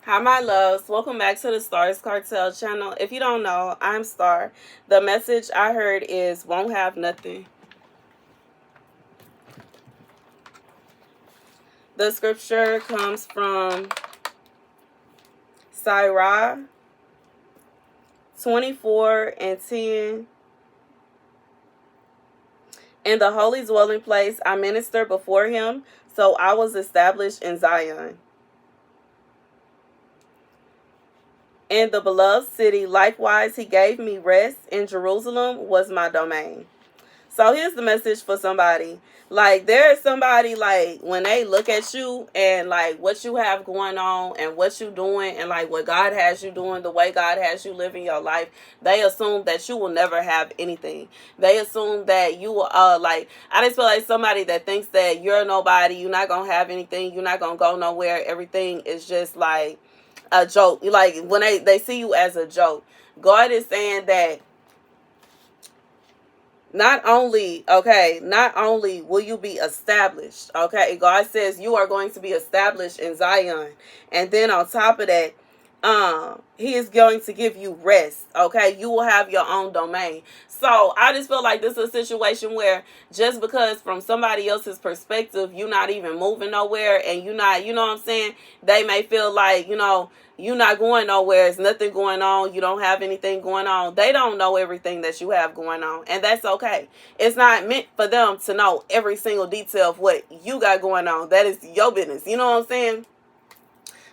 Hi, my loves. Welcome back to the Starscartel channel. If you don't know, I'm Star. The message I heard is won't have nothing. The scripture comes from Sirah 24:10. In the holy dwelling place, I ministered before him, so I was established in Zion. In the beloved city, likewise, he gave me rest. In Jerusalem was my domain. So here's the message for somebody. Like, there is somebody, like, when they look at you and, like, what you have going on and what you doing and, like, what God has you doing, the way God has you living your life, they assume that you will never have anything. They assume that you will, like, I just feel like somebody that thinks that you're nobody, you're not going to have anything, you're not going to go nowhere, everything is just, like, a joke. Like, when they see you as a joke. God is saying that not only will you be established, okay? God says you are going to be established in Zion. And then on top of that, he is going to give you rest, okay? You will have your own domain. So I just feel like this is a situation where just because from somebody else's perspective, you're not even moving nowhere and you're not, you know what I'm saying? They may feel like, you're not going nowhere. There's nothing going on. You don't have anything going on. They don't know everything that you have going on. And that's okay. It's not meant for them to know every single detail of what you got going on. That is your business. You know what I'm saying?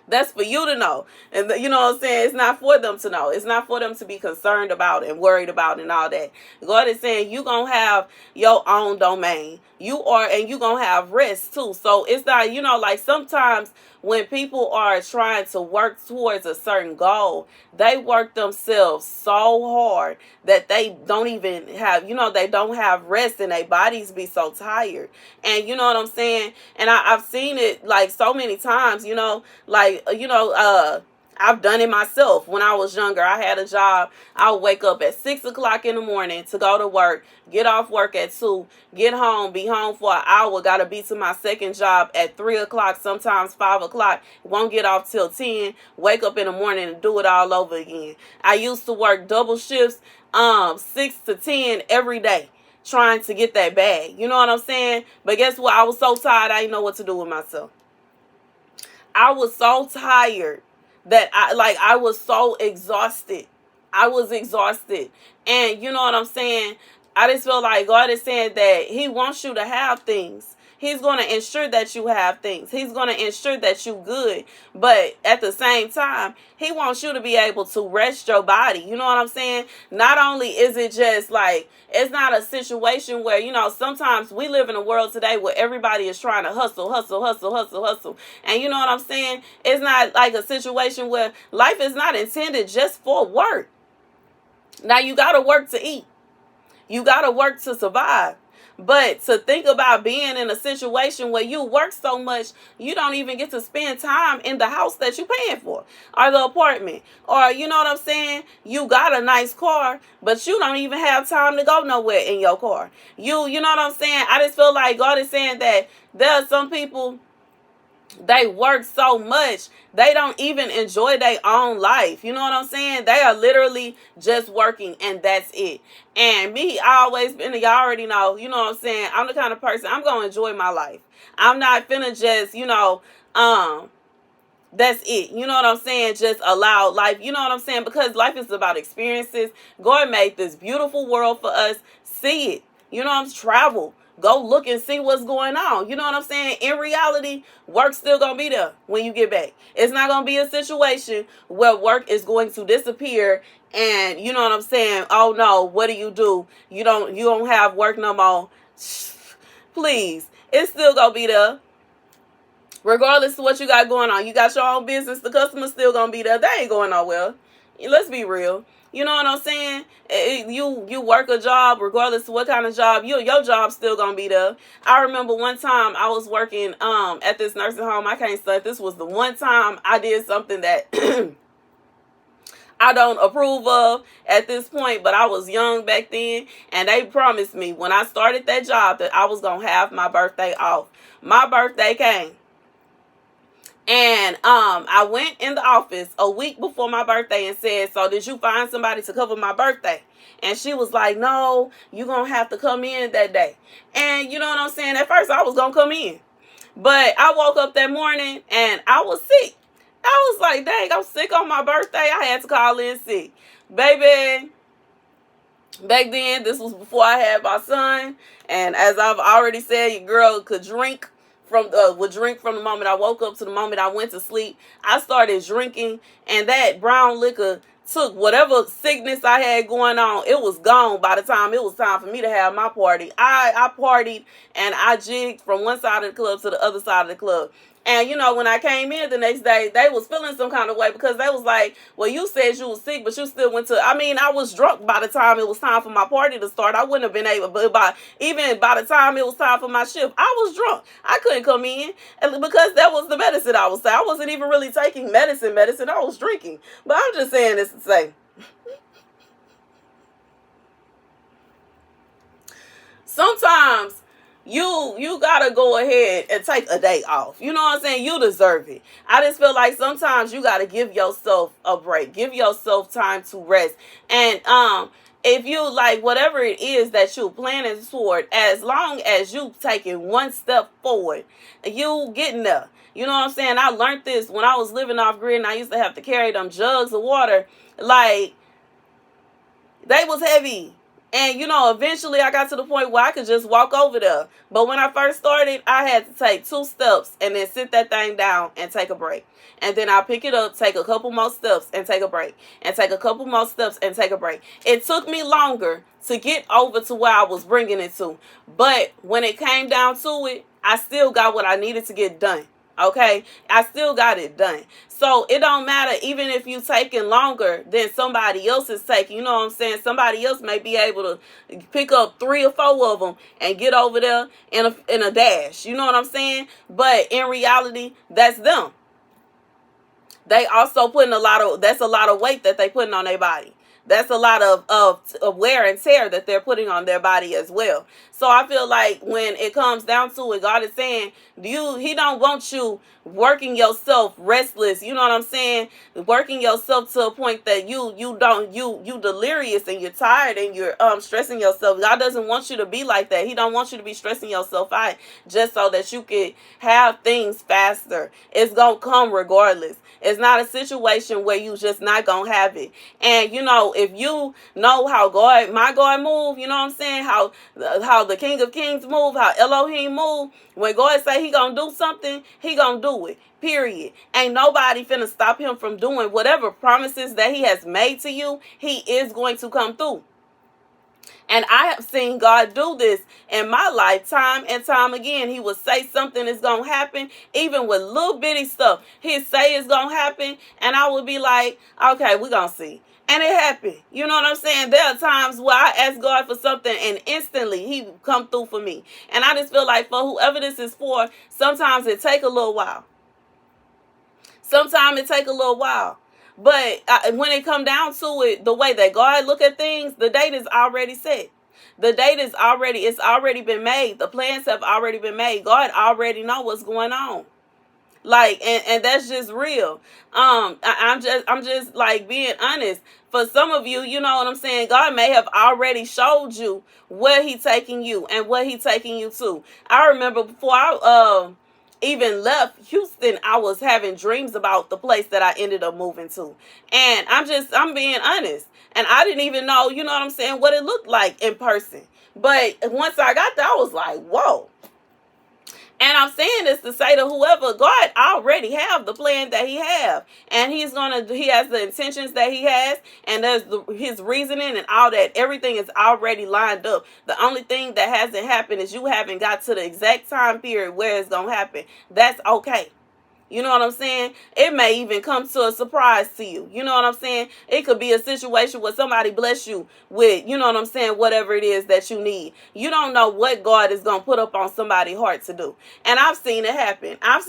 That's for you to know. And you know what I'm saying? It's not for them to know. It's not for them to be concerned about and worried about and all that. God is saying you're going to have your own domain. You going to have rest too. So it's not, like sometimes when people are trying to work towards a certain goal, they work themselves so hard that they don't even have, they don't have rest and their bodies be so tired. And you know what I'm saying? And I've seen it like so many times, I've done it myself. When I was younger, I had a job. I would wake up at 6 o'clock in the morning to go to work, get off work at 2, get home, be home for an hour, got to be to my second job at 3 o'clock, sometimes 5 o'clock, won't get off till 10, wake up in the morning and do it all over again. I used to work double shifts, 6 to 10 every day, trying to get that bag. You know what I'm saying? But guess what? I was so tired, I didn't know what to do with myself. I was so tired that I was so exhausted. I was exhausted. And you know what I'm saying? I just feel like God is saying that he wants you to have things. He's going to ensure that you have things. He's going to ensure that you good. But at the same time, he wants you to be able to rest your body. You know what I'm saying? Not only is it just like, it's not a situation where, sometimes we live in a world today where everybody is trying to hustle. And you know what I'm saying? It's not like a situation where life is not intended just for work. Now, you got to work to eat. You got to work to survive. But to think about being in a situation where you work so much, you don't even get to spend time in the house that you're paying for or the apartment. Or, you know what I'm saying? You got a nice car, but you don't even have time to go nowhere in your car. You know what I'm saying? I just feel like God is saying that there are some people, they work so much, they don't even enjoy their own life. You know what I'm saying? They are literally just working and that's it. And me, I always been, y'all already know, you know what I'm saying? I'm the kind of person, I'm going to enjoy my life. I'm not finna just, that's it. You know what I'm saying? Just allow life. You know what I'm saying? Because life is about experiences. God made this beautiful world for us. See it. You know what I'm saying? Travel. Go look and see what's going on. You know what I'm saying? In reality, work's still going to be there when you get back. It's not going to be a situation where work is going to disappear and, you know what I'm saying? Oh no, what do? You don't have work no more. Please. It's still going to be there. Regardless of what you got going on. You got your own business. The customer's still going to be there. They ain't going nowhere. Let's be real. You know what I'm saying? You work a job, regardless of what kind of job, your job's still gonna be there. I remember one time I was working at this nursing home. I can't say this was the one time I did something that I don't approve of at this point, but I was young back then, and they promised me when I started that job that I was gonna have my birthday off. My birthday came. And I went in the office a week before my birthday and said, so did you find somebody to cover my birthday? And she was like, no, you're going to have to come in that day. And you know what I'm saying? At first I was going to come in. But I woke up that morning and I was sick. I was like, dang, I'm sick on my birthday. I had to call in sick. Baby, back then, this was before I had my son. And as I've already said, your girl could drink would drink from the moment I woke up to the moment I went to sleep. I started drinking, and that brown liquor took whatever sickness I had going on. It was gone by the time it was time for me to have my party. I partied and I jigged from one side of the club to the other side of the club. And, you know, when I came in the next day, they was feeling some kind of way because they was like, well, you said you was sick, but you still went to, I was drunk by the time it was time for my party to start. I wouldn't have been able, but even by the time it was time for my shift, I was drunk. I couldn't come in because that was the medicine I was saying. I wasn't even really taking medicine. I was drinking. But I'm just saying this to say, sometimes you gotta go ahead and take a day off. You know what I'm saying? You deserve it. I just feel like sometimes you gotta give yourself a break. Give yourself time to rest. And if you like whatever it is that you're planning toward, as long as you taking one step forward, you getting there. You know what I'm saying? I learned this when I was living off grid and I used to have to carry them jugs of water. Like, they was heavy. And, you know, eventually I got to the point where I could just walk over there. But when I first started, I had to take 2 steps and then sit that thing down and take a break. And then I pick it up, take a couple more steps and take a break. And take a couple more steps and take a break. It took me longer to get over to where I was bringing it to. But when it came down to it, I still got what I needed to get done. Okay, I still got it done. So it don't matter even if you taking longer than somebody else is taking. You know what I'm saying? Somebody else may be able to pick up 3 or 4 of them and get over there in a dash. You know what I'm saying? But in reality, that's them. They also putting that's a lot of weight that they putting on their body. That's a lot of wear and tear that they're putting on their body as well. So I feel like when it comes down to it, God is saying, he don't want you working yourself restless. You know what I'm saying? Working yourself to a point that you delirious and you're tired and you're stressing yourself. God doesn't want you to be like that. He don't want you to be stressing yourself out just so that you can have things faster. It's gonna come regardless. It's not a situation where you just not gonna have it. And you know, if you know how my God move, you know what I'm saying? How the King of Kings move, how Elohim move. When God say he gonna do something, he gonna do it. Period. Ain't nobody finna stop him from doing whatever promises that he has made to you. He is going to come through. And I have seen God do this in my life time and time again. He would say something is going to happen, even with little bitty stuff. He'd say it's going to happen, and I would be like, okay, we're going to see. And it happened. You know what I'm saying? There are times where I ask God for something, and instantly he come through for me. And I just feel like for whoever this is for, sometimes it take a little while. Sometimes it take a little while. But when it come down to it, the way that God look at things, the date is already set. The date is it's already been made. The plans have already been made. God already know what's going on. Like, and that's just real. I'm just like being honest. For some of you, you know what I'm saying? God may have already showed you where he taking you and what he taking you to. I remember before I even left Houston, I was having dreams about the place that I ended up moving to. And I'm being honest. And I didn't even know, you know what I'm saying, what it looked like in person. But once I got there, I was like, whoa. And I'm saying this to say to whoever, God already have the plan that he have. And he has the intentions that he has. And there's his reasoning and all that. Everything is already lined up. The only thing that hasn't happened is you haven't got to the exact time period where it's going to happen. That's okay. You know what I'm saying? It may even come to a surprise to you. You know what I'm saying? It could be a situation where somebody bless you with, you know what I'm saying, whatever it is that you need. You don't know what God is going to put up on somebody's heart to do. And I've seen it happen. I've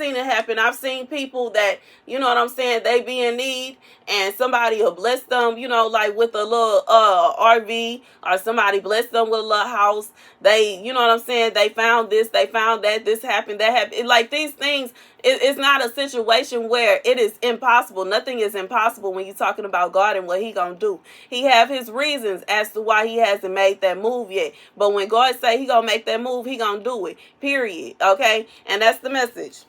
seen people that, you know what I'm saying, they be in need and somebody will bless them, you know, like with a little RV, or somebody bless them with a little house. They, you know what I'm saying, they found this, they found that, this happened, that happened. Like these things, it's not a situation where it is impossible. Nothing is impossible when you're talking about God and what he gonna do. He have his reasons as to why he hasn't made that move yet. But when God say he gonna make that move, he gonna do it. Period. Okay? And that's the message.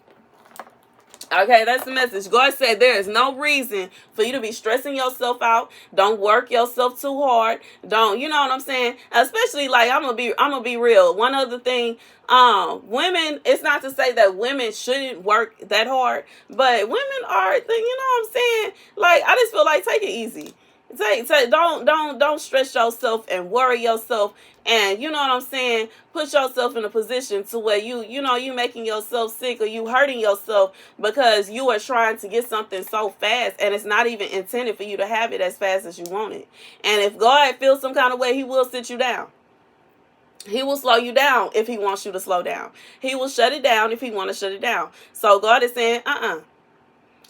Okay, that's the message. God said there is no reason for you to be stressing yourself out. Don't work yourself too hard. Don't, you know what I'm saying? Especially, like, I'm gonna be real. One other thing, women, it's not to say that women shouldn't work that hard, but women are, you know what I'm saying? Like, I just feel like take it easy. Don't stress yourself and worry yourself, and you know what I'm saying, put yourself in a position to where you making yourself sick, or you hurting yourself because you are trying to get something so fast, and it's not even intended for you to have it as fast as you want it. And if God feels some kind of way, he will sit you down. He will slow you down if he wants you to slow down. He will shut it down if he want to shut it down. So God is saying,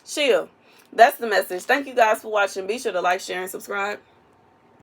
chill. That's the message. Thank you guys for watching. Be sure to like, share, and subscribe.